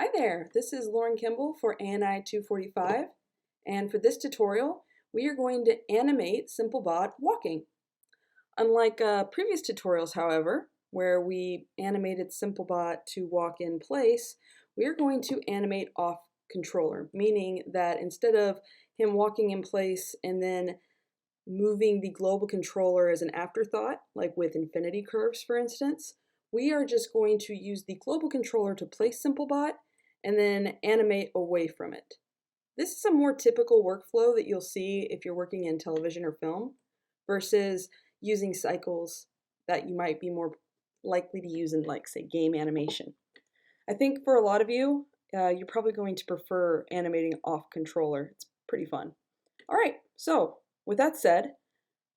Hi there, this is Lauren Kimball for ANI 245, and for this tutorial, we are going to animate SimpleBot walking. Unlike previous tutorials, however, where we animated SimpleBot to walk in place, we are going to animate off controller, meaning that instead of him walking in place and then moving the global controller as an afterthought, like with infinity curves, for instance, we are just going to use the global controller to place SimpleBot and then animate away from it. This is a more typical workflow that you'll see if you're working in television or film versus using cycles that you might be more likely to use in, like, say, game animation. I think for a lot of you, you're probably going to prefer animating off controller. It's pretty fun. All right, so with that said,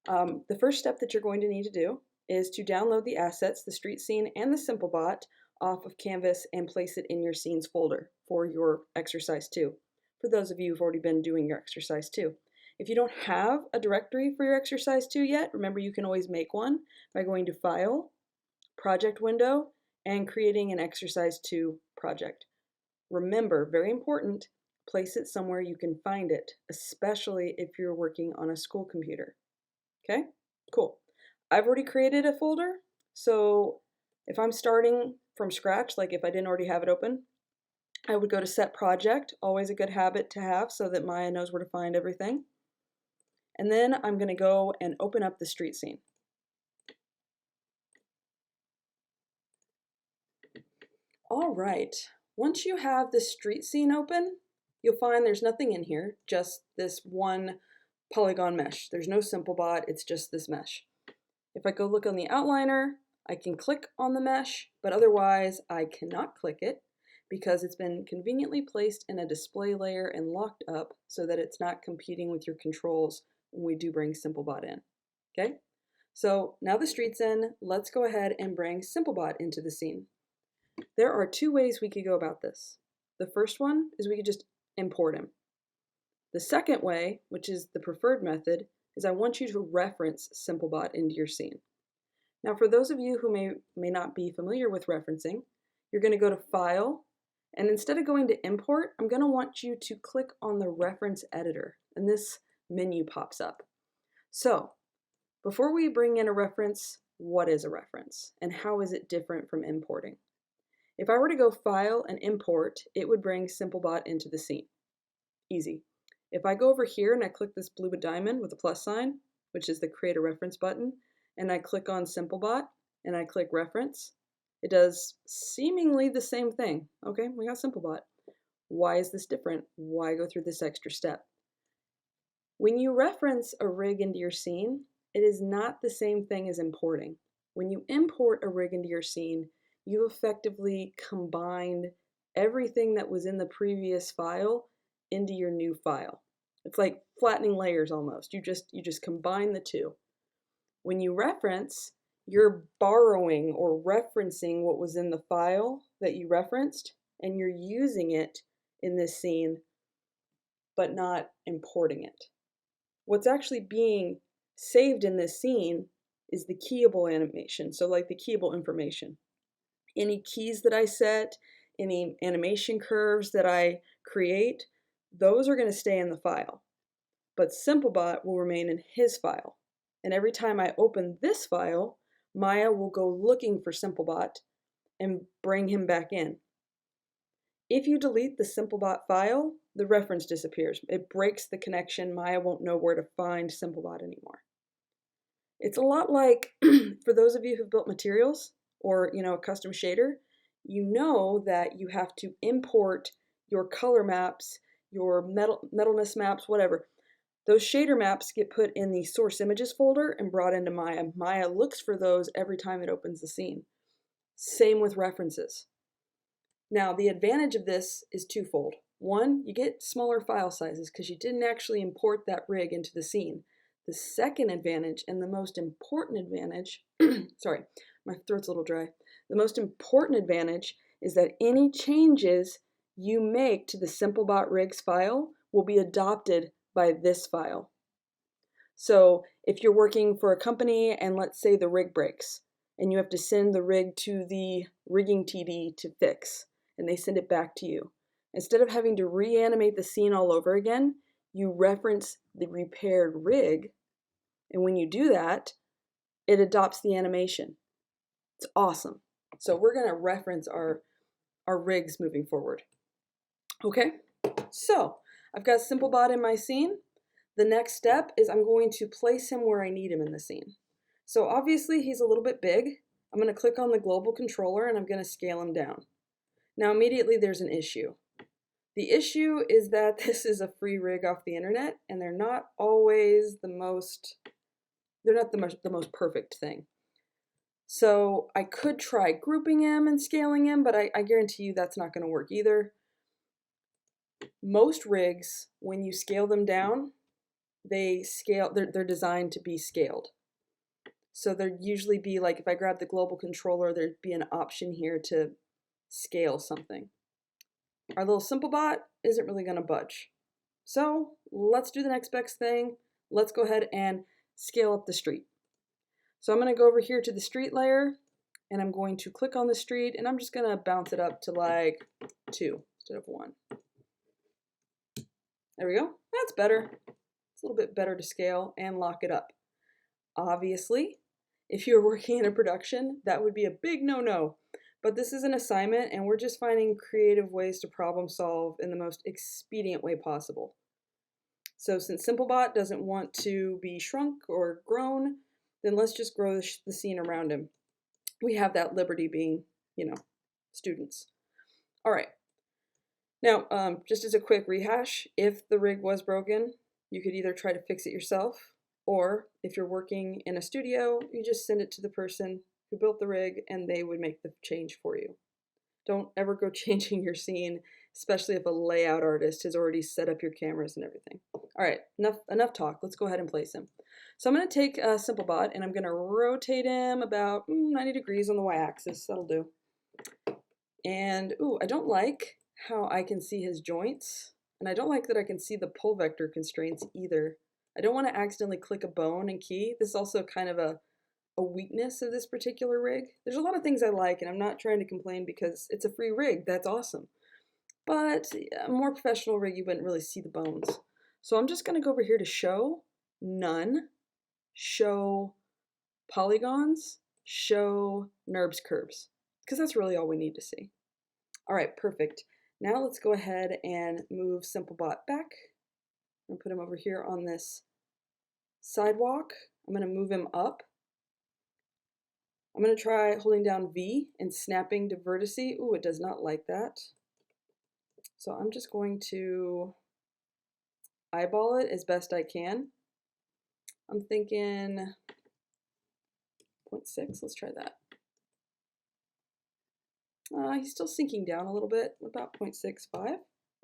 the first step that you're going to need to do is to download the assets, the street scene and the SimpleBot, off of Canvas and place it in your scenes folder for your exercise 2, for those of you who've already been doing your exercise 2. If you don't have a directory for your exercise 2 yet, remember you can always make one by going to File, Project Window, and creating an exercise 2 project. Remember, very important, place it somewhere you can find it, especially if you're working on a school computer. Okay, cool. I've already created a folder, so if I'm starting from scratch, like if I didn't already have it open, I would go to Set Project, always a good habit to have so that Maya knows where to find everything. And then I'm going to go and open up the street scene. All right, once you have the street scene open, you'll find there's nothing in here, just this one polygon mesh. There's no SimpleBot, it's just this mesh. If I go look on the outliner, I can click on the mesh, but otherwise I cannot click it because it's been conveniently placed in a display layer and locked up so that it's not competing with your controls when we do bring SimpleBot in. Okay, so now the street's in, let's go ahead and bring SimpleBot into the scene. There are two ways we could go about this. The first one is we could just import him. The second way, which is the preferred method, is I want you to reference SimpleBot into your scene. Now, for those of you who may not be familiar with referencing, you're going to go to File, and instead of going to Import, I'm going to want you to click on the Reference Editor, and this menu pops up. So, before we bring in a reference, what is a reference, and how is it different from importing? If I were to go File and Import, it would bring SimpleBot into the scene. Easy. If I go over here and I click this blue diamond with a plus sign, which is the Create a Reference button, and I click on SimpleBot and I click Reference, it does seemingly the same thing. Okay, we got SimpleBot. Why is this different? Why go through this extra step? When you reference a rig into your scene, it is not the same thing as importing. When you import a rig into your scene, you effectively combined everything that was in the previous file into your new file. It's like flattening layers almost. You just combine the two. When you reference, you're borrowing or referencing what was in the file that you referenced, and you're using it in this scene, but not importing it. What's actually being saved in this scene is the keyable animation, so like the keyable information. Any keys that I set, any animation curves that I create, those are going to stay in the file. But SimpleBot will remain in his file. And every time I open this file, Maya will go looking for SimpleBot and bring him back in. If you delete the SimpleBot file, the reference disappears. It breaks the connection. Maya won't know where to find SimpleBot anymore. It's a lot like, for those of you who've built materials or a custom shader, you know that you have to import your color maps, your metalness maps, whatever. Those shader maps get put in the source images folder and brought into Maya. Maya looks for those every time it opens the scene. Same with references. Now, the advantage of this is twofold. One, you get smaller file sizes because you didn't actually import that rig into the scene. The second advantage, and the most important advantage, sorry, my throat's a little dry. The most important advantage is that any changes you make to the SimpleBot rigs file will be adopted by this file. So if you're working for a company and let's say the rig breaks and you have to send the rig to the rigging TD to fix, and they send it back to you. Instead of having to reanimate the scene all over again, you reference the repaired rig, and when you do that, it adopts the animation. It's awesome. So we're going to reference our rigs moving forward. Okay, so I've got SimpleBot in my scene. The next step is I'm going to place him where I need him in the scene. So obviously he's a little bit big. I'm going to click on the global controller and I'm going to scale him down. Now immediately there's an issue. The issue is that this is a free rig off the internet and they're not always the most perfect thing. So I could try grouping him and scaling him, but I guarantee you that's not going to work either. Most rigs, when you scale them down, they're designed to be scaled. So there'd usually be, like, if I grab the global controller, there'd be an option here to scale something. Our little SimpleBot isn't really going to budge. So let's do the next best thing. Let's go ahead and scale up the street. So I'm going to go over here to the street layer, and I'm going to click on the street, and I'm just going to bounce it up to like 2 instead of 1. There we go. That's better. It's a little bit better to scale and lock it up. Obviously, if you're working in a production, that would be a big no-no. But this is an assignment, and we're just finding creative ways to problem solve in the most expedient way possible. So since SimpleBot doesn't want to be shrunk or grown, then let's just grow the scene around him. We have that liberty being, students. All right. Now, just as a quick rehash, if the rig was broken, you could either try to fix it yourself, or if you're working in a studio, you just send it to the person who built the rig and they would make the change for you. Don't ever go changing your scene, especially if a layout artist has already set up your cameras and everything. All right, enough talk. Let's go ahead and place him. So I'm going to take SimpleBot and I'm going to rotate him about 90 degrees on the y-axis. That'll do. And, I don't like how I can see his joints, and I don't like that I can see the pull vector constraints either. I don't want to accidentally click a bone and key. This is also kind of a weakness of this particular rig. There's a lot of things I like, and I'm not trying to complain because it's a free rig. That's awesome. But a more professional rig, you wouldn't really see the bones. So I'm just going to go over here to Show, None, Show Polygons, Show NURBS Curves, because that's really all we need to see. All right, perfect. Now let's go ahead and move SimpleBot back. I'm going to put him over here on this sidewalk. I'm going to move him up. I'm going to try holding down V and snapping to vertice. Ooh, it does not like that. So I'm just going to eyeball it as best I can. I'm thinking 0.6. Let's try that. He's still sinking down a little bit, about 0.65.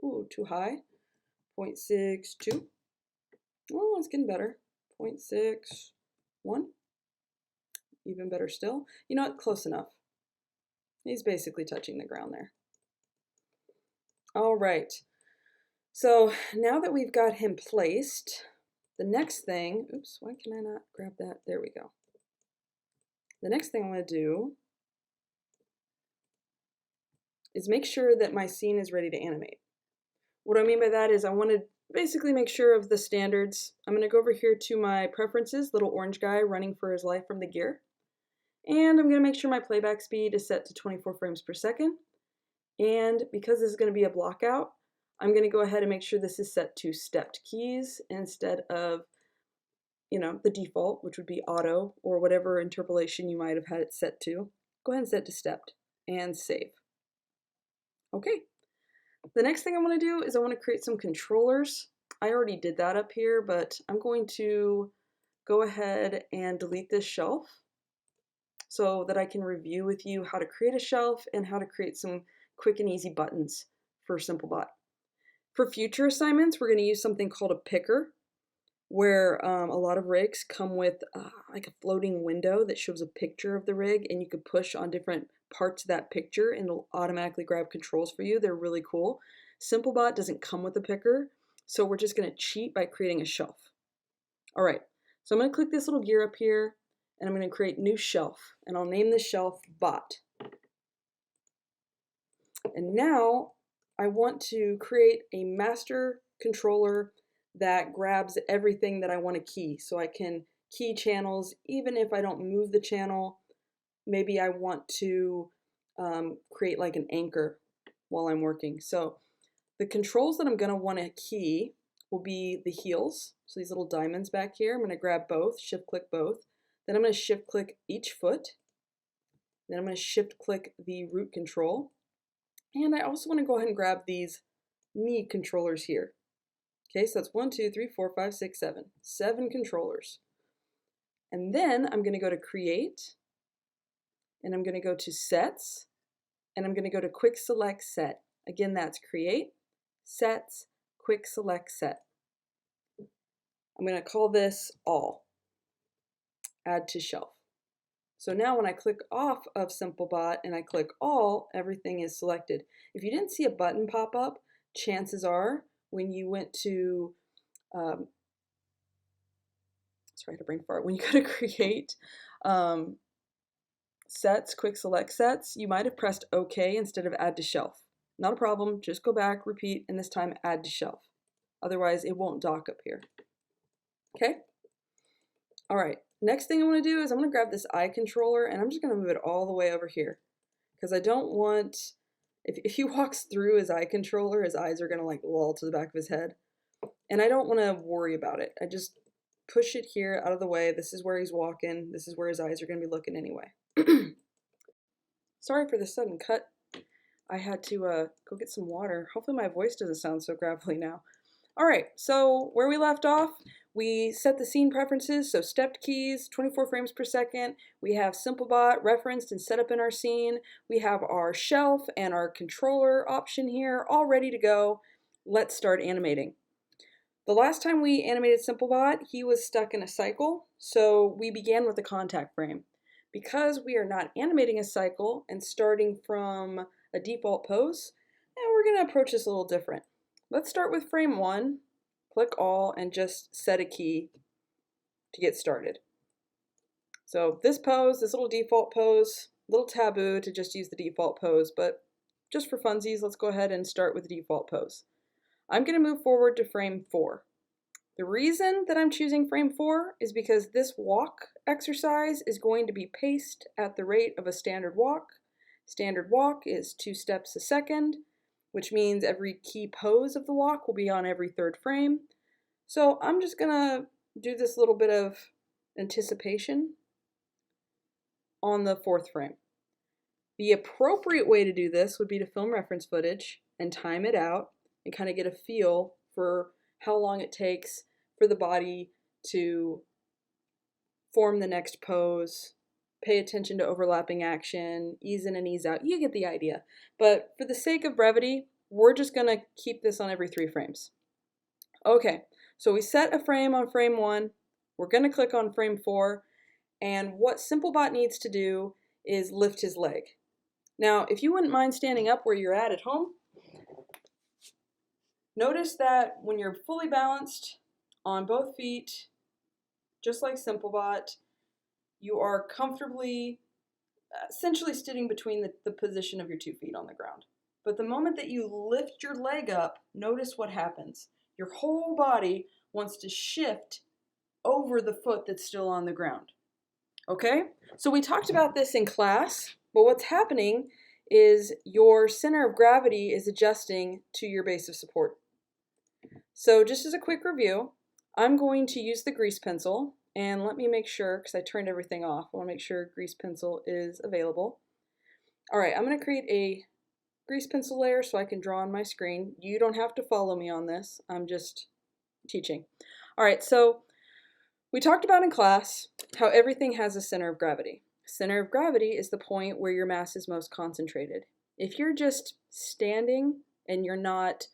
Ooh, too high. 0.62. Oh, it's getting better. 0.61. Even better still. You know what? Close enough. He's basically touching the ground there. All right. So now that we've got him placed, the next thing, oops, why can I not grab that? There we go. The next thing I'm going to do is make sure that my scene is ready to animate. What I mean by that is I want to basically make sure of the standards. I'm going to go over here to my preferences, little orange guy running for his life from the gear. And I'm going to make sure my playback speed is set to 24 frames per second. And because this is going to be a block out, I'm going to go ahead and make sure this is set to stepped keys instead of, the default, which would be auto or whatever interpolation you might have had it set to. Go ahead and set to stepped and save. Okay. The next thing I want to do is I want to create some controllers. I already did that up here, but I'm going to go ahead and delete this shelf so that I can review with you how to create a shelf and how to create some quick and easy buttons for SimpleBot. For future assignments, we're going to use something called a picker, where a lot of rigs come with like a floating window that shows a picture of the rig, and you can push on different parts of that picture and it'll automatically grab controls for you. They're really cool. SimpleBot doesn't come with a picker, so we're just going to cheat by creating a shelf. All right, so I'm going to click this little gear up here, and I'm going to create new shelf, and I'll name this shelf Bot. And now I want to create a master controller that grabs everything that I want to key. So I can key channels even if I don't move the channel. Maybe I want to create like an anchor while I'm working. So the controls that I'm going to want to key will be the heels. So these little diamonds back here, I'm going to grab both, shift click both. Then I'm going to shift click each foot. Then I'm going to shift click the root control. And I also want to go ahead and grab these knee controllers here. Okay, so that's 1, 2, 3, 4, 5, 6, 7. 7 controllers. And then I'm going to go to create, and I'm going to go to sets, and I'm going to go to quick select set. Again, that's create, sets, quick select set. I'm going to call this all. Add to shelf. So now when I click off of SimpleBot and I click all, everything is selected. If you didn't see a button pop up, chances are when you went to, sorry to brain fart, when you go to create sets, quick select sets, you might have pressed OK instead of add to shelf. Not a problem, just go back, repeat, and this time add to shelf. Otherwise it won't dock up here. Okay? All right, next thing I want to do is I'm going to grab this eye controller and I'm just going to move it all the way over here because I don't want, if he walks through his eye controller, his eyes are going to like loll to the back of his head. And I don't want to worry about it. I just push it here out of the way. This is where he's walking. This is where his eyes are going to be looking anyway. Sorry for the sudden cut. I had to go get some water. Hopefully my voice doesn't sound so gravelly now. All right, so where we left off, we set the scene preferences, so stepped keys, 24 frames per second. We have SimpleBot referenced and set up in our scene. We have our shelf and our controller option here, all ready to go. Let's start animating. The last time we animated SimpleBot, he was stuck in a cycle, so we began with a contact frame. Because we are not animating a cycle and starting from a default pose, we're going to approach this a little different. Let's start with frame 1, click all, and just set a key to get started. So this pose, this little default pose, a little taboo to just use the default pose, but just for funsies, let's go ahead and start with the default pose. I'm going to move forward to frame 4. The reason that I'm choosing frame 4 is because this walk exercise is going to be paced at the rate of a standard walk. Standard walk is 2 steps a second, which means every key pose of the walk will be on every 3rd frame. So I'm just going to do this little bit of anticipation on the 4th frame. The appropriate way to do this would be to film reference footage and time it out and kind of get a feel for how long it takes for the body to form the next pose, pay attention to overlapping action, ease in and ease out. You get the idea. But for the sake of brevity, we're just going to keep this on every 3 frames. Okay, so we set a frame on frame 1. We're going to click on frame 4. And what SimpleBot needs to do is lift his leg. Now, if you wouldn't mind standing up where you're at home, notice that when you're fully balanced on both feet, just like SimpleBot, you are comfortably, essentially sitting between the position of your 2 feet on the ground. But the moment that you lift your leg up, notice what happens. Your whole body wants to shift over the foot that's still on the ground. Okay? So we talked about this in class, but what's happening is your center of gravity is adjusting to your base of support. So just as a quick review, I'm going to use the grease pencil, and let me make sure, because I turned everything off, I want to make sure grease pencil is available. All right, I'm going to create a grease pencil layer so I can draw on my screen. You don't have to follow me on this, I'm just teaching. All right, so we talked about in class how everything has a center of gravity. Center of gravity is the point where your mass is most concentrated. If you're just standing and you're not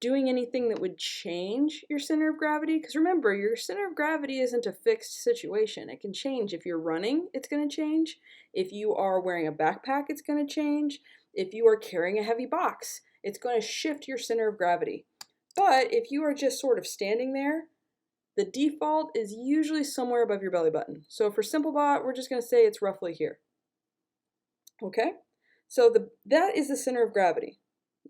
doing anything that would change your center of gravity, because remember, your center of gravity isn't a fixed situation. It can change. If you're running, it's going to change. If you are wearing a backpack, it's going to change. If you are carrying a heavy box, it's going to shift your center of gravity. But if you are just sort of standing there, the default is usually somewhere above your belly button. So for SimpleBot, we're just going to say it's roughly here. Okay? So that is the center of gravity.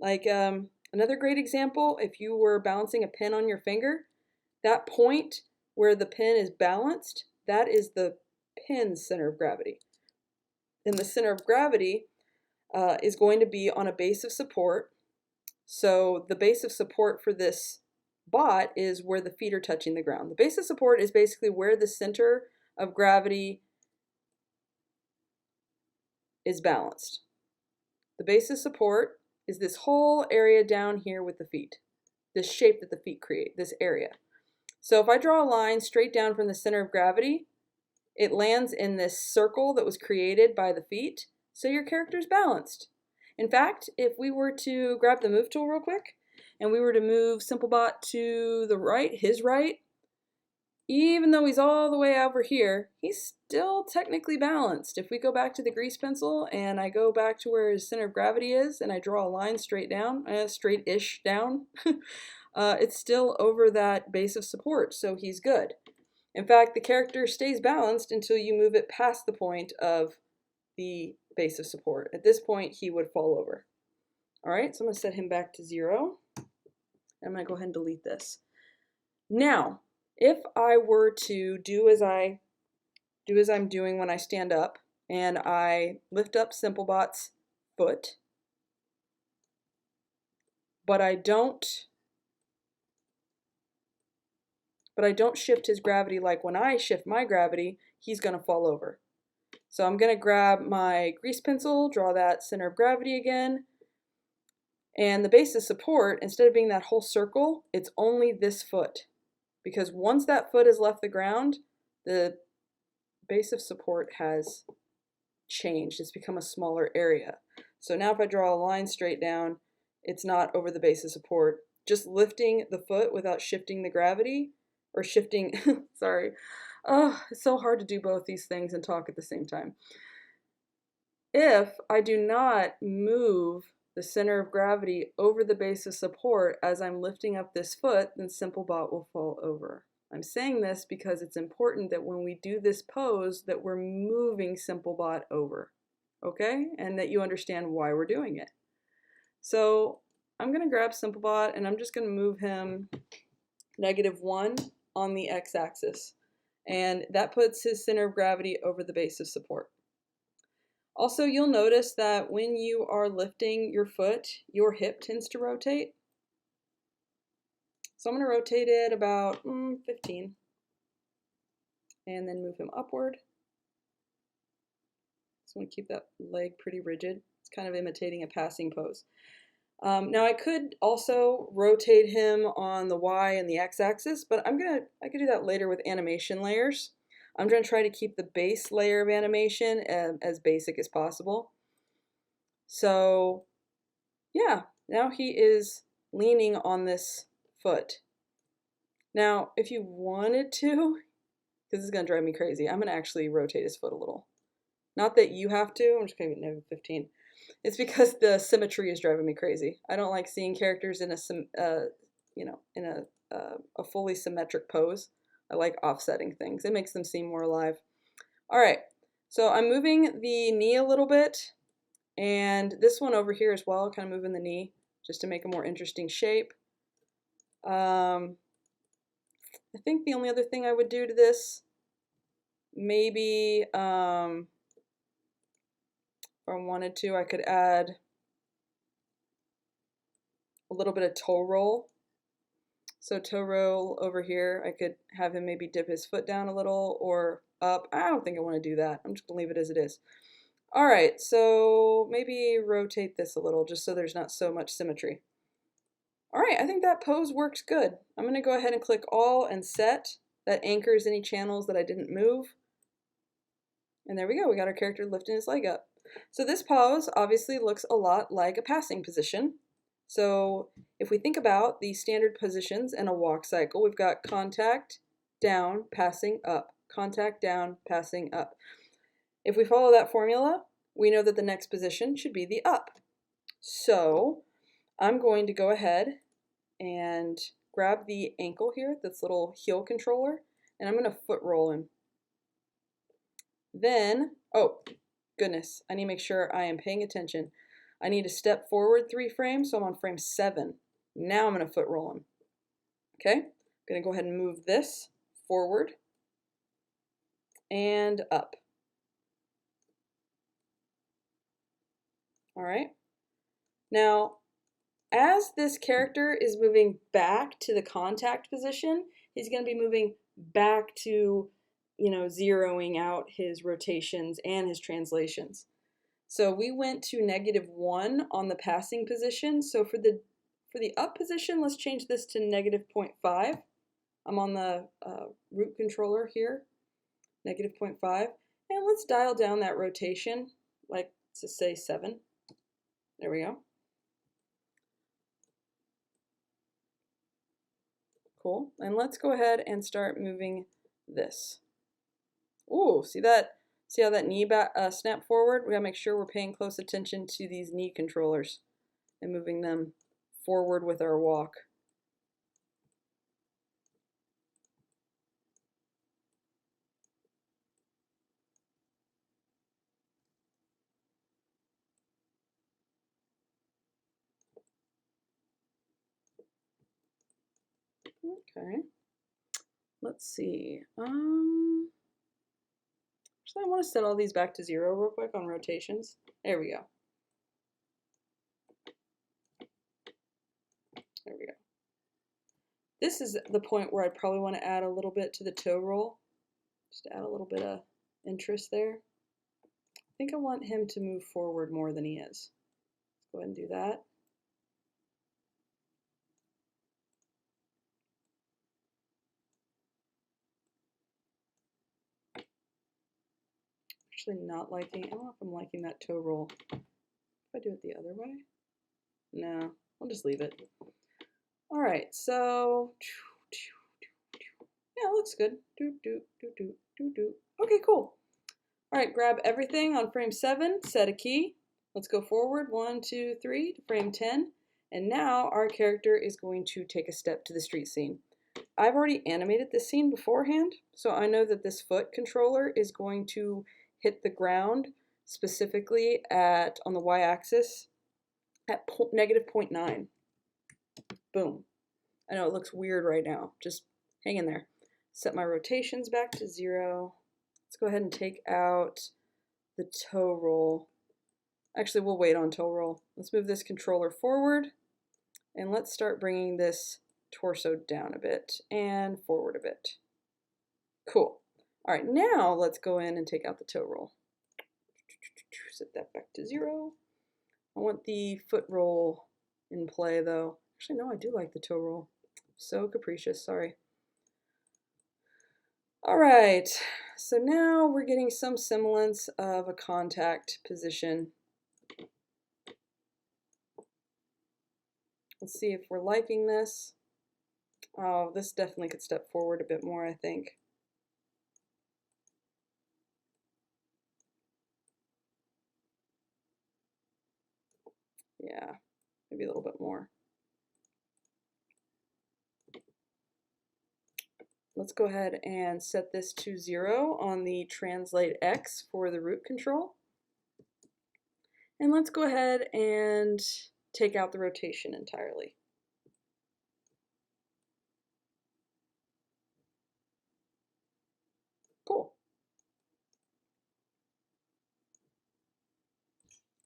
Like another great example, if you were balancing a pin on your finger, that point where the pin is balanced, that is the pin's center of gravity. And the center of gravity is going to be on a base of support. So the base of support for this bot is where the feet are touching the ground. The base of support is basically where the center of gravity is balanced. The base of support is this whole area down here with the feet, this shape that the feet create, this area. So if I draw a line straight down from the center of gravity, it lands in this circle that was created by the feet, so your character's balanced. In fact, if we were to grab the move tool real quick, and we were to move Simplebot to the right, his right, even though he's all the way over here, he's still technically balanced. If we go back to the grease pencil and I go back to where his center of gravity is and I draw a line straight down, straight-ish down, it's still over that base of support, so he's good. In fact, the character stays balanced until you move it past the point of the base of support. At this point, he would fall over. All right, so I'm going to set him back to 0. I'm going to go ahead and delete this. Now, if I were to do as I'm doing when I stand up, and I lift up Simplebot's foot, but I don't shift his gravity like when I shift my gravity, he's going to fall over. So I'm going to grab my grease pencil, draw that center of gravity again, and the base of support, instead of being that whole circle, it's only this foot. Because once that foot has left the ground, the base of support has changed. It's become a smaller area. So now if I draw a line straight down, it's not over the base of support. Just lifting the foot without shifting the gravity, or shifting, sorry. Oh, it's so hard to do both these things and talk at the same time. If I do not move the center of gravity over the base of support as I'm lifting up this foot, then Simplebot will fall over. I'm saying this because it's important that when we do this pose that we're moving Simplebot over, okay? And that you understand why we're doing it. So I'm going to grab Simplebot and I'm just going to move him -1 on the x-axis. And that puts his center of gravity over the base of support. Also, you'll notice that when you are lifting your foot, your hip tends to rotate. So I'm going to rotate it about 15 and then move him upward. Just want to keep that leg pretty rigid. It's kind of imitating a passing pose. Now I could also rotate him on the Y and the X-axis, but I could do that later with animation layers. I'm going to try to keep the base layer of animation as basic as possible. So yeah, now he is leaning on this foot. Now, if you wanted to, because this is going to drive me crazy, I'm going to actually rotate his foot a little. Not that you have to, I'm just going to be -15. It's because the symmetry is driving me crazy. I don't like seeing characters in a fully symmetric pose. I like offsetting things. It makes them seem more alive. All right, so I'm moving the knee a little bit, and this one over here as well, kind of moving the knee just to make a more interesting shape. I think the only other thing I would do to this, maybe if I wanted to, I could add a little bit of toe roll. So toe roll over here, I could have him maybe dip his foot down a little or up. I don't think I want to do that. I'm just going to leave it as it is. All right, so maybe rotate this a little just so there's not so much symmetry. All right, I think that pose works good. I'm going to go ahead and click all and set. That anchors any channels that I didn't move. And there we go, we got our character lifting his leg up. So this pose obviously looks a lot like a passing position. So if we think about the standard positions in a walk cycle, we've got contact, down, passing, up. Contact, down, passing, up. If we follow that formula, we know that the next position should be the up. So I'm going to go ahead and grab the ankle here, this little heel controller, and I'm going to foot roll him. Then, oh, Goodness, I need to make sure I am paying attention. I need to step forward 3 frames, so I'm on frame 7. Now I'm going to foot roll him. Okay, I'm going to go ahead and move this forward and up. All right. Now, as this character is moving back to the contact position, he's going to be moving back to, zeroing out his rotations and his translations. So we went to -1 on the passing position. So for the up position, let's change this to -0.5. I'm on the root controller here, -0.5. And let's dial down that rotation, like to say 7. There we go. Cool. And let's go ahead and start moving this. Ooh, see that? See how that knee snap forward? We gotta make sure we're paying close attention to these knee controllers and moving them forward with our walk. Okay. Let's see. Actually, I want to set all these back to 0 real quick on rotations. There we go. There we go. This is the point where I'd probably want to add a little bit to the toe roll. Just to add a little bit of interest there. I think I want him to move forward more than he is. Let's go ahead and do that. Actually not liking, I don't know if I'm liking that toe roll. If I do it the other way? No, I'll just leave it. All right, so, yeah, it looks good. Okay, cool. All right, grab everything on frame 7, set a key. Let's go forward, 1, 2, 3 to frame 10. And now our character is going to take a step to the street scene. I've already animated this scene beforehand, so I know that this foot controller is going to hit the ground specifically on the y-axis at -0.9. Boom. I know it looks weird right now. Just hang in there. Set my rotations back to 0. Let's go ahead and take out the toe roll. Actually, we'll wait on toe roll. Let's move this controller forward, and let's start bringing this torso down a bit and forward a bit. Cool. All right, now let's go in and take out the toe roll. Set that back to 0. I want the foot roll in play though. Actually, no, I do like the toe roll. So capricious, sorry. All right, so now we're getting some semblance of a contact position. Let's see if we're liking this. Oh, this definitely could step forward a bit more, I think. Yeah, maybe a little bit more. Let's go ahead and set this to 0 on the translate X for the root control. And let's go ahead and take out the rotation entirely. Cool.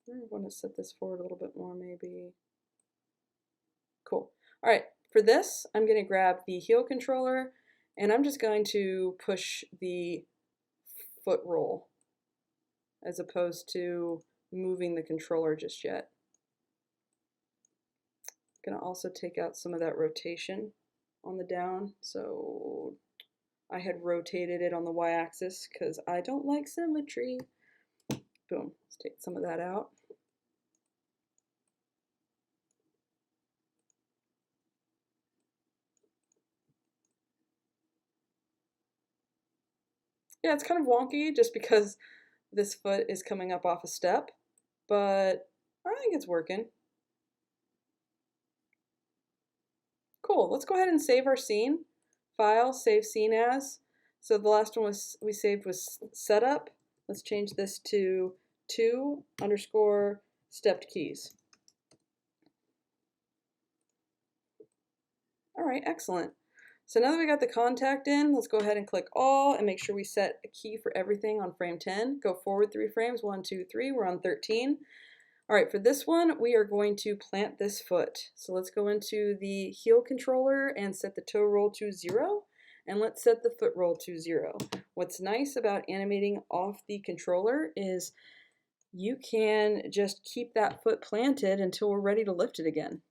I want to set this forward a little bit more maybe. Cool. All right, for this, I'm going to grab the heel controller and I'm just going to push the foot roll as opposed to moving the controller just yet. I'm going to also take out some of that rotation on the down. So I had rotated it on the y-axis because I don't like symmetry. Boom, let's take some of that out. Yeah, it's kind of wonky just because this foot is coming up off a step, but I think it's working. Cool, let's go ahead and save our scene. File, save scene as. So the last one we saved was setup. Let's change this to 2 underscore stepped keys. All right, excellent. So now that we got the contact in, let's go ahead and click all and make sure we set a key for everything on frame 10. Go forward 3 frames, 1, 2, 3, we're on 13. All right, for this one, we are going to plant this foot. So let's go into the heel controller and set the toe roll to 0, and let's set the foot roll to 0. What's nice about animating off the controller is you can just keep that foot planted until we're ready to lift it again.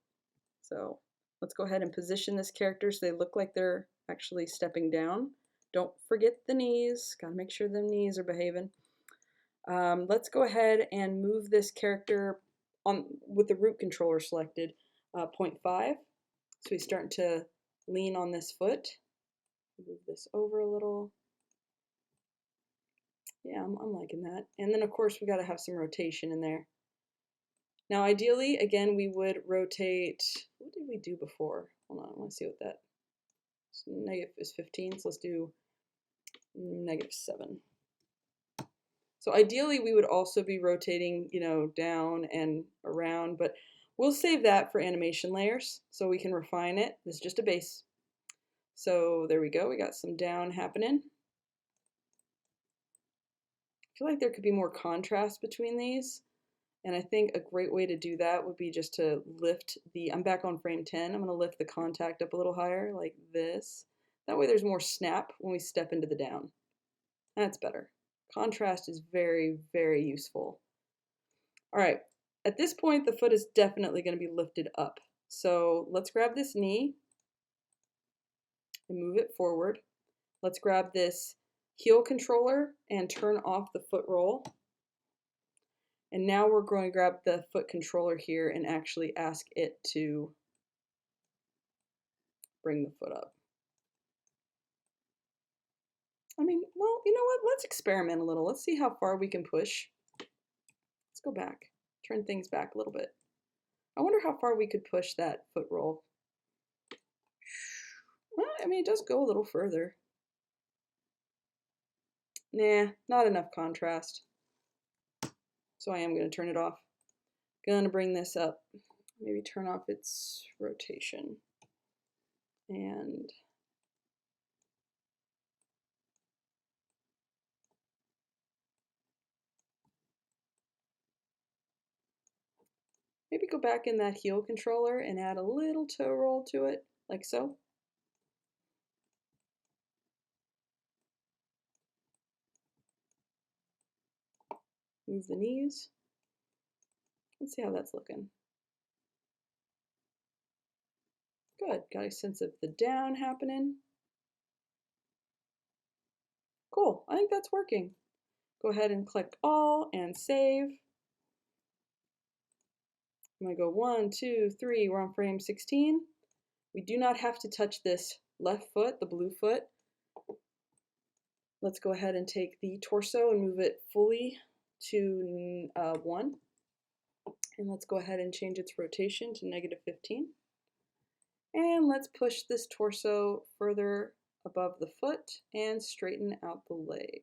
So let's go ahead and position this character so they look like they're actually stepping down. Don't forget the knees. Gotta make sure the knees are behaving. Let's go ahead and move this character on with the root controller selected, 0.5. So he's starting to lean on this foot. Move this over a little. Yeah, I'm liking that. And then of course we gotta have some rotation in there. Now ideally, again, we would rotate, what did we do before? Hold on, I wanna see what that, so negative is 15, so let's do -7. So ideally we would also be rotating, you know, down and around, but we'll save that for animation layers so we can refine it. This is just a base. So there we go, we got some down happening. I feel like there could be more contrast between these. And I think a great way to do that would be just to lift the, I'm back on frame 10, I'm gonna lift the contact up a little higher like this. That way there's more snap when we step into the down. That's better. Contrast is very, very useful. All right, at this point the foot is definitely gonna be lifted up. So let's grab this knee and move it forward. Let's grab this heel controller and turn off the foot roll. And now we're going to grab the foot controller here and actually ask it to bring the foot up. I mean, well, you know what? Let's experiment a little. Let's see how far we can push. Let's go back, turn things back a little bit. I wonder how far we could push that foot roll. Well, I mean, it does go a little further. Nah, not enough contrast. So I am going to turn it off. Going to bring this up. Maybe turn off its rotation. And maybe go back in that heel controller and add a little toe roll to it, like so. Move the knees. Let's see how that's looking. Good, got a sense of the down happening. Cool, I think that's working. Go ahead and click all and save. I'm gonna go 1, 2, 3, we're on frame 16. We do not have to touch this left foot, the blue foot. Let's go ahead and take the torso and move it fully to 1. And let's go ahead and change its rotation to -15. And let's push this torso further above the foot and straighten out the leg.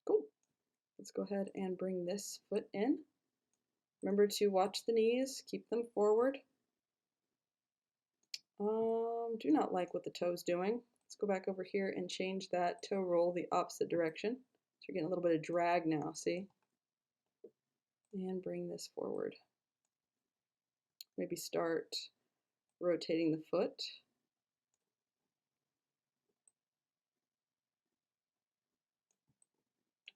Cool. Let's go ahead and bring this foot in. Remember to watch the knees, keep them forward. Do not like what the toe's doing. Let's go back over here and change that toe roll the opposite direction. So you're getting a little bit of drag now, see? And bring this forward. Maybe start rotating the foot.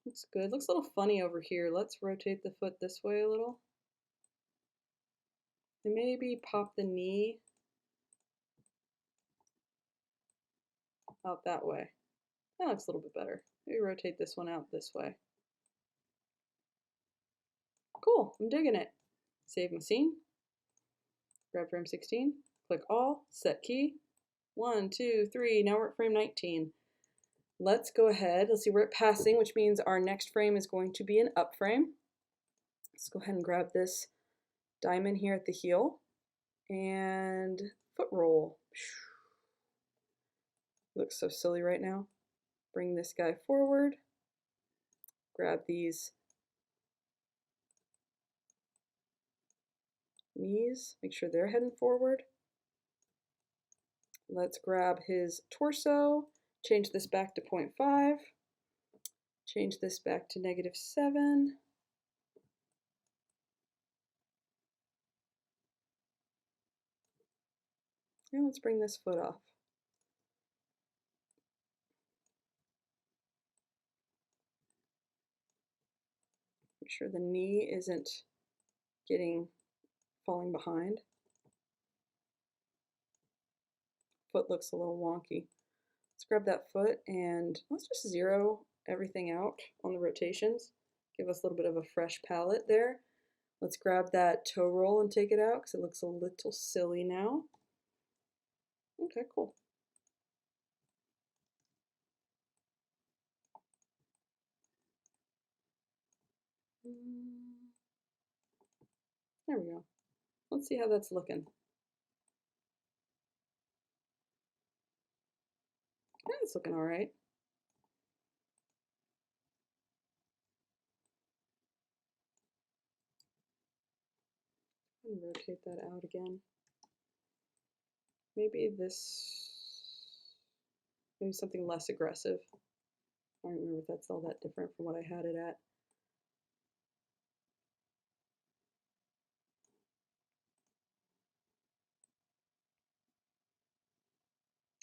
Looks good. Looks a little funny over here. Let's rotate the foot this way a little. And maybe pop the knee out that way. That looks a little bit better. Maybe rotate this one out this way. Cool, I'm digging it. Save my scene. Grab frame 16, click all, set key. 1, 2, 3, now we're at frame 19. Let's go ahead, let's see, we're at passing, which means our next frame is going to be an up frame. Let's go ahead and grab this diamond here at the heel. And foot roll. Looks so silly right now. Bring this guy forward. Grab these knees, make sure they're heading forward. Let's grab his torso, change this back to 0.5, change this back to -7. And let's bring this foot off. Make sure the knee isn't falling behind. Foot looks a little wonky. Let's grab that foot and let's just zero everything out on the rotations. Give us a little bit of a fresh palette there. Let's grab that toe roll and take it out because it looks a little silly now. Okay, cool. There we go. Let's see how that's looking. Yeah, it's looking all right. And rotate that out again. Maybe something less aggressive. I don't remember if that's all that different from what I had it at.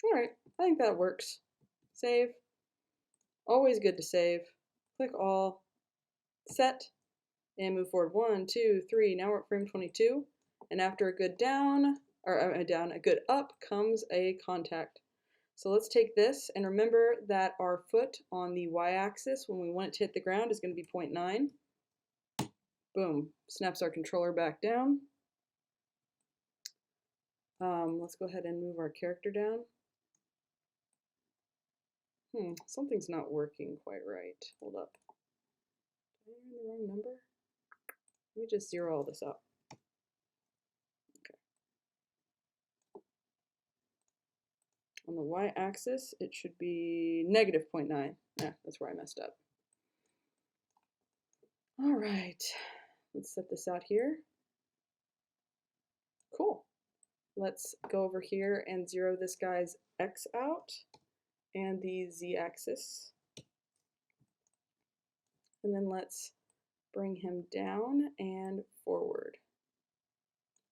All right, I think that works. Save. Always good to save. Click all, set, and move forward. 1, 2, 3. Now we're at frame 22. And after a good a good up comes a contact. So let's take this and remember that our foot on the y-axis when we want it to hit the ground is going to be 0.9. Boom, snaps our controller back down. Let's go ahead and move our character down. Something's not working quite right. Hold up. Am I in the wrong number? Let me just zero all this up. Okay. On the y-axis, it should be -0.9. Yeah, that's where I messed up. All right, let's set this out here. Cool. Let's go over here and zero this guy's x out and the z-axis. And then let's bring him down and forward.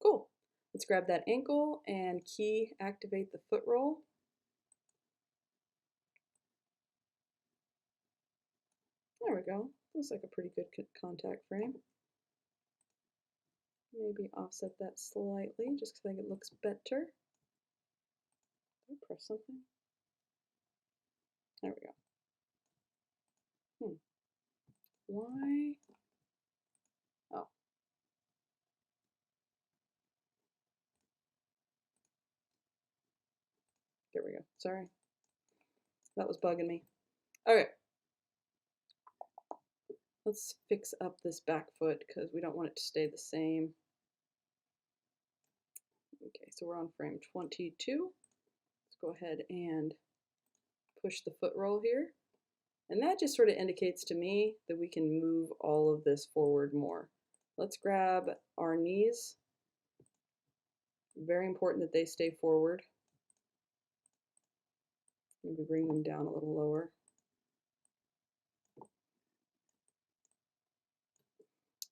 Cool. Let's grab that ankle and key activate the foot roll. There we go. Looks like a pretty good contact frame. Maybe offset that slightly just because I think it looks better. Did I press something? There we go. Why? Oh. There we go. Sorry. That was bugging me. Okay. Let's fix up this back foot because we don't want it to stay the same. Okay, so we're on frame 22. Let's go ahead and push the foot roll here. And that just sort of indicates to me that we can move all of this forward more. Let's grab our knees. Very important that they stay forward. Maybe bring them down a little lower.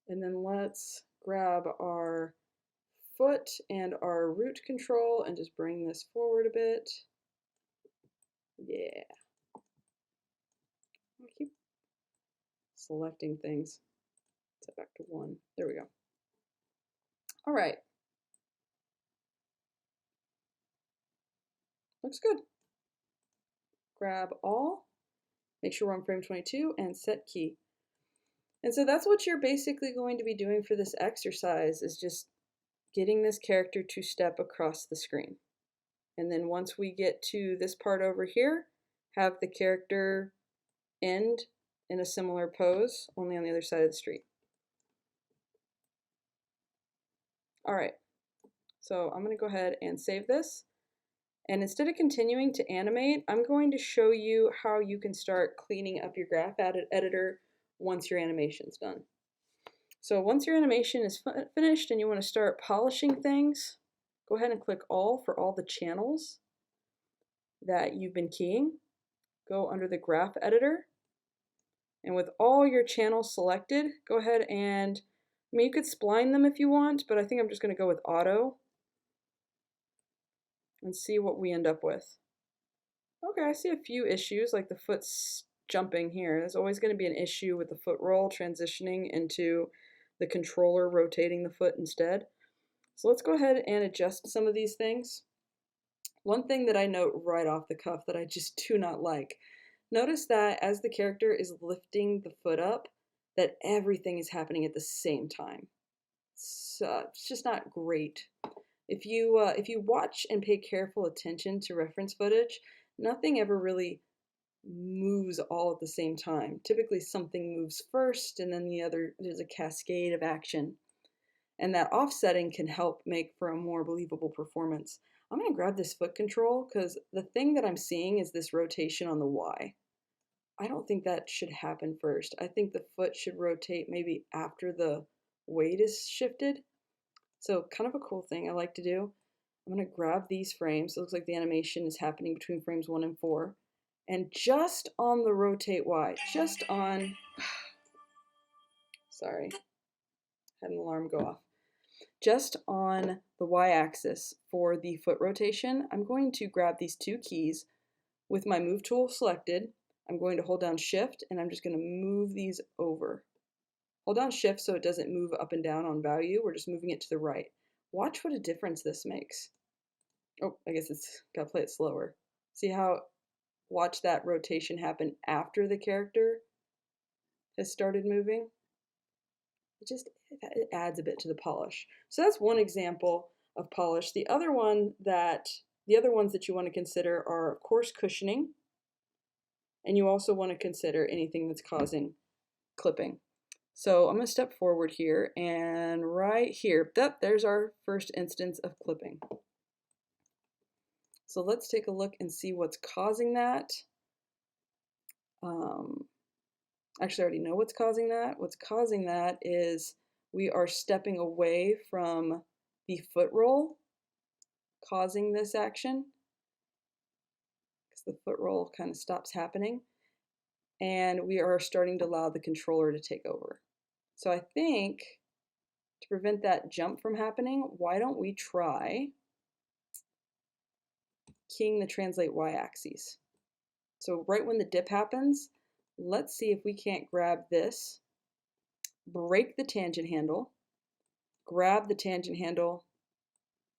And then let's grab our foot and our root control and just bring this forward a bit. Yeah. I keep selecting things. Set back to 1. There we go. All right. Looks good. Grab all, make sure we're on frame 22, and set key. And so that's what you're basically going to be doing for this exercise, is just getting this character to step across the screen. And then once we get to this part over here, have the character end in a similar pose, only on the other side of the street. All right, So I'm going to go ahead and save this. And instead of continuing to animate, I'm going to show you how you can start cleaning up your graph editor once your animation's done. So once your animation is finished and you want to start polishing things, go ahead and click all for all the channels that you've been keying. Go under the graph editor, and with all your channels selected, go ahead and, I mean, you could spline them if you want, but I think I'm just going to go with auto and see what we end up with. Okay, I see a few issues, like the foot's jumping here. There's always going to be an issue with the foot roll transitioning into the controller rotating the foot instead. So let's go ahead and adjust some of these things. One thing that I note right off the cuff that I just do not like, notice that as the character is lifting the foot up, that everything is happening at the same time. So it's just not great. If you watch and pay careful attention to reference footage, nothing ever really moves all at the same time. Typically something moves first and then the other, there's a cascade of action. And that offsetting can help make for a more believable performance. I'm going to grab this foot control because the thing that I'm seeing is this rotation on the Y. I don't think that should happen first. I think the foot should rotate maybe after the weight is shifted. So kind of a cool thing I like to do. I'm going to grab these frames. It looks like the animation is happening between frames 1 and 4. And just on the rotate Y, just on, sorry, had an alarm go off. Just on the Y-axis for the foot rotation, I'm going to grab these two keys with my move tool selected. I'm going to hold down shift and I'm just going to move these over. Hold down shift so it doesn't move up and down on value. We're just moving it to the right. Watch what a difference this makes. Oh, I guess it's got to play it slower. See how, watch that rotation happen after the character has started moving? It adds a bit to the polish. So that's one example of polish. The other ones that you want to consider are, of course, cushioning, and you also want to consider anything that's causing clipping. So I'm going to step forward here, and right here, there's our first instance of clipping. So let's take a look and see what's causing that. Actually, I already know what's causing that. What's causing that is we are stepping away from the foot roll, causing this action, because the foot roll kind of stops happening, and we are starting to allow the controller to take over. So I think to prevent that jump from happening, why don't we try keying the translate y-axis. So right when the dip happens, let's see if we can't grab this, break the tangent handle, grab the tangent handle,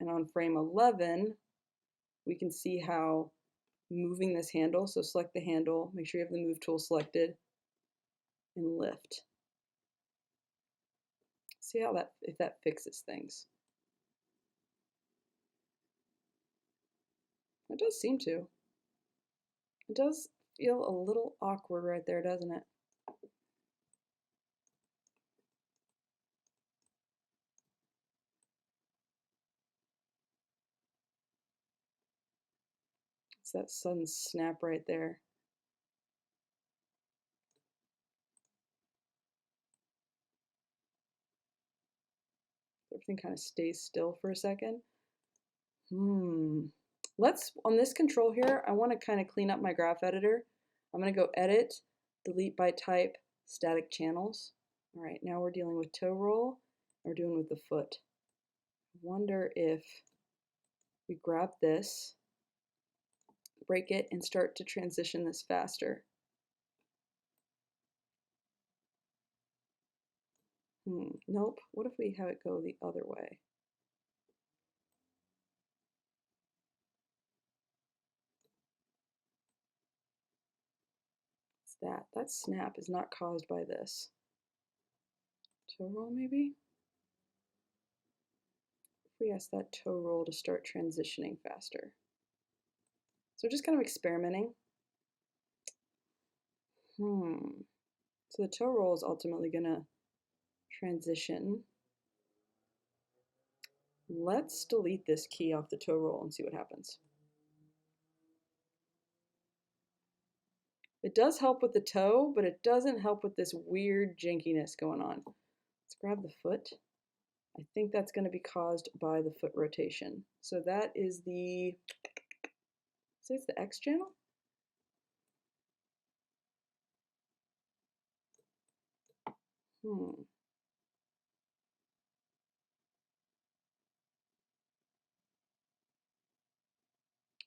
and on frame 11, we can see how moving this handle, so select the handle, make sure you have the move tool selected, and lift. See how if that fixes things. It does seem to. It does feel a little awkward right there, doesn't it? It's that sudden snap right there. Everything kind of stays still for a second. Let's, on this control here, I want to kind of clean up my graph editor. I'm going to go edit, delete by type, static channels. All right, now we're dealing with toe roll. We're doing with the foot. I wonder if we grab this, break it, and start to transition this faster. Nope. What if we have it go the other way? It's that. That snap is not caused by this. Toe roll, maybe? If we ask that toe roll to start transitioning faster. So just kind of experimenting. So the toe roll is ultimately going to transition. Let's delete this key off the toe roll and see what happens. It does help with the toe, but it doesn't help with this weird jankiness going on. Let's grab the foot. I think that's going to be caused by the foot rotation. So that is the, say it's the X channel?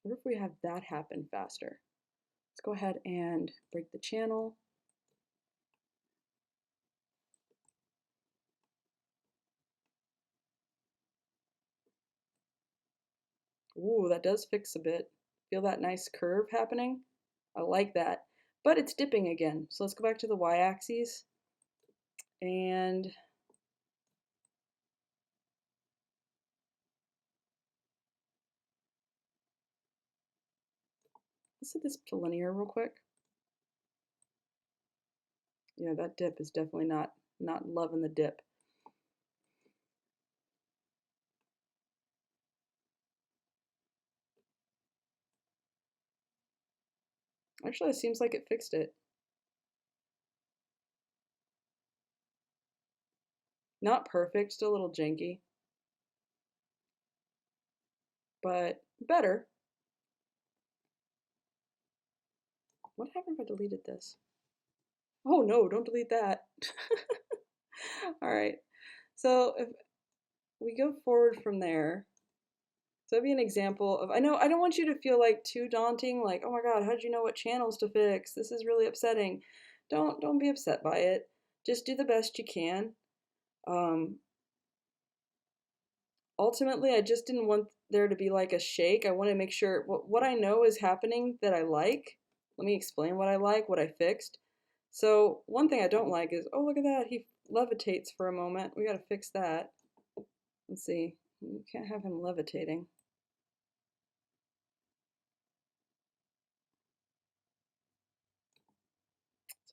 What if we have that happen faster? Let's go ahead and break the channel. Ooh, that does fix a bit. Feel that nice curve happening? I like that. But it's dipping again. So let's go back to the y-axis and let's set this to linear real quick. Yeah, that dip is definitely not loving the dip. Actually, it seems like it fixed it. Not perfect, still a little janky, but better. What happened if I deleted this? Oh no, don't delete that. All right, so if we go forward from there, so that'd be an example of, I know I don't want you to feel like too daunting, like, oh my God, how did you know what channels to fix? This is really upsetting. Don't be upset by it. Just do the best you can. Ultimately, I just didn't want there to be like a shake. I want to make sure what I know is happening that I like. Let me explain what I like, what I fixed. So one thing I don't like is, oh, look at that. He levitates for a moment. We got to fix that. Let's see. You can't have him levitating.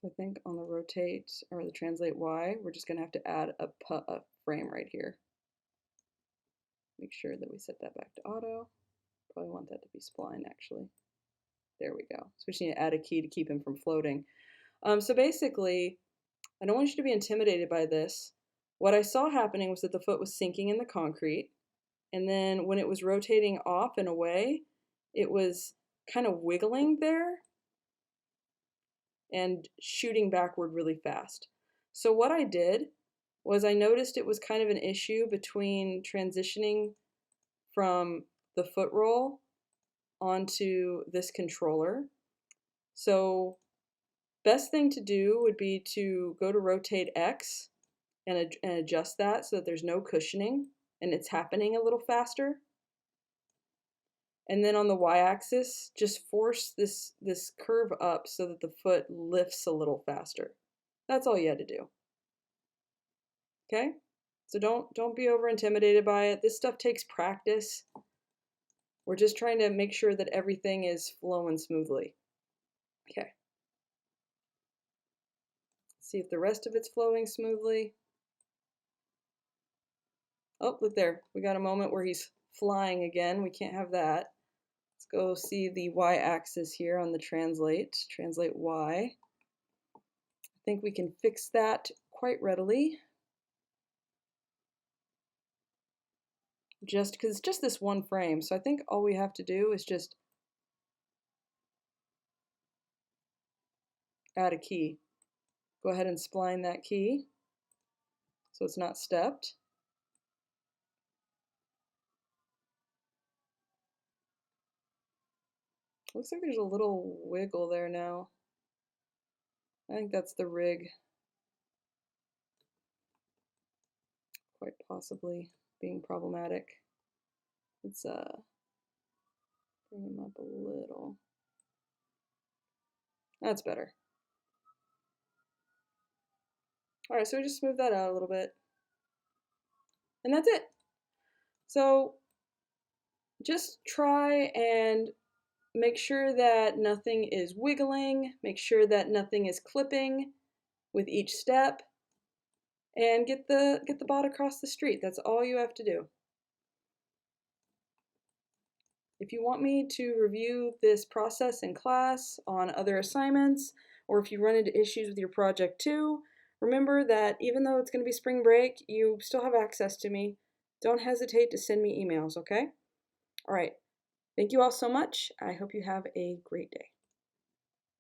So I think on the rotate or the translate Y, we're just going to have to add a frame right here. Make sure that we set that back to auto. Probably want that to be spline actually. There we go. So we just need to add a key to keep him from floating. So basically, I don't want you to be intimidated by this. What I saw happening was that the foot was sinking in the concrete, and then when it was rotating off and away, it was kind of wiggling there and shooting backward really fast. So what I did was I noticed it was kind of an issue between transitioning from the foot roll onto this controller. So best thing to do would be to go to rotate X and adjust that so that there's no cushioning and it's happening a little faster. And then on the y-axis, just force this curve up so that the foot lifts a little faster. That's all you had to do. Okay? So don't be over intimidated by it. This stuff takes practice. We're just trying to make sure that everything is flowing smoothly. Okay. See if the rest of it's flowing smoothly. Oh, look there. We got a moment where he's flying again. We can't have that. Let's go see the y-axis here on the translate y. I think we can fix that quite readily. Just because it's just this one frame. So I think all we have to do is just add a key. Go ahead and spline that key so it's not stepped. Looks like there's a little wiggle there now. I think that's the rig. Quite possibly being problematic. Let's bring him up a little. That's better. All right, so we just smooth that out a little bit. And that's it. So just try and make sure that nothing is wiggling, make sure that nothing is clipping with each step, and get the bot across the street. That's all you have to do. If you want me to review this process in class on other assignments, or if you run into issues with your project too, remember that even though it's going to be spring break, you still have access to me. Don't hesitate to send me emails, okay? All right. Thank you all so much. I hope you have a great day.